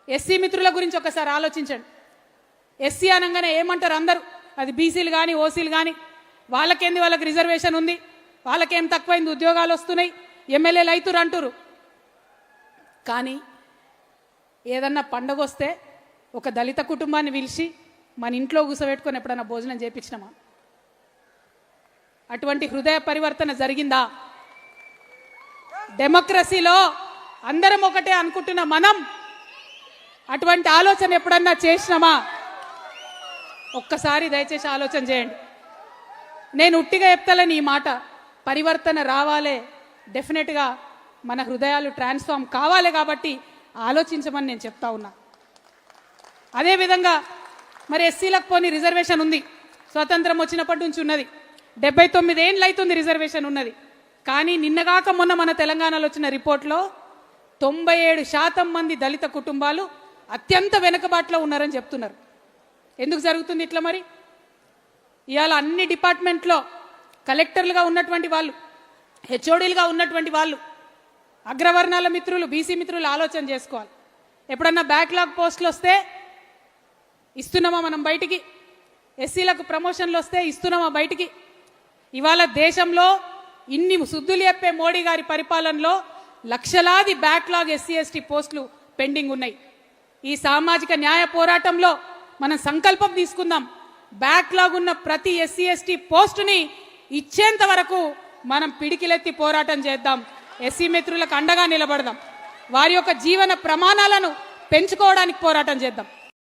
SC మిత్రుల గురించి ఒకసారి ఆలోచించండి. ఎస్సీ అనగానే ఏమంటారు అందరూ, అది బీసీలు కానీ ఓసీలు కానీ, వాళ్ళకేంది, వాళ్ళకి రిజర్వేషన్ ఉంది, వాళ్ళకేం తక్కువైంది, ఉద్యోగాలు వస్తున్నాయి, ఎమ్మెల్యేలు అవుతురు అంటురు. కానీ ఏదన్నా పండగ వస్తే ఒక దళిత కుటుంబాన్ని పిలిచి మన ఇంట్లో కూసబెట్టుకొని ఎప్పుడన్నా భోజనం చేయించినామా? అటువంటి హృదయ పరివర్తన జరిగిందా? డెమోక్రసీలో అందరం ఒకటే అనుకుంటున్న మనం అటువంటి ఆలోచన ఎప్పుడన్నా చేసినామా? ఒక్కసారి దయచేసి ఆలోచన చేయండి. నేను ఉట్టిగా చెప్తలేని ఈ మాట, పరివర్తన రావాలే, డెఫినెట్గా మన హృదయాలు ట్రాన్స్ఫార్మ్ కావాలి. కాబట్టి ఆలోచించమని నేను చెప్తా ఉన్నా. అదేవిధంగా మరి ఎస్సీలకు పోని రిజర్వేషన్ ఉంది, స్వతంత్రం వచ్చినప్పటి నుంచి ఉన్నది, 79 ఏళ్ళు అవుతుంది రిజర్వేషన్ ఉన్నది. కానీ నిన్నగాక మొన్న మన తెలంగాణలో వచ్చిన రిపోర్ట్లో 97% మంది దళిత కుటుంబాలు అత్యంత వెనుకబాటులో ఉన్నారని చెప్తున్నారు. ఎందుకు జరుగుతుంది ఇట్లా? మరి ఇవాళ అన్ని డిపార్ట్మెంట్లో కలెక్టర్లుగా ఉన్నటువంటి వాళ్ళు, హెచ్ఓడీలుగా ఉన్నటువంటి వాళ్ళు, అగ్రవర్ణాల మిత్రులు, బీసీ మిత్రులు ఆలోచన చేసుకోవాలి. ఎప్పుడన్నా బ్యాక్లాగ్ పోస్టులు వస్తే ఇస్తున్నామా మనం బయటికి? ఎస్సీలకు ప్రమోషన్లు వస్తే ఇస్తున్నామా బయటికి? ఇవాళ దేశంలో ఇన్ని శుద్ధులు చెప్పే మోడీ గారి పరిపాలనలో లక్షలాది బ్యాక్లాగ్ ఎస్సీ ఎస్టీ పోస్టులు పెండింగ్ ఉన్నాయి. ఈ సామాజిక న్యాయ పోరాటంలో మనం సంకల్పం తీసుకుందాం, బ్యాక్లాగ్ ఉన్న ప్రతి ఎస్సీ ఎస్టీ పోస్టుని ఇచ్చేంత వరకు మనం పిడికిలెత్తి పోరాటం చేద్దాం. ఎస్సీ మిత్రులకు అండగా నిలబడదాం, వారి యొక్క జీవన ప్రమాణాలను పెంచుకోవడానికి పోరాటం చేద్దాం.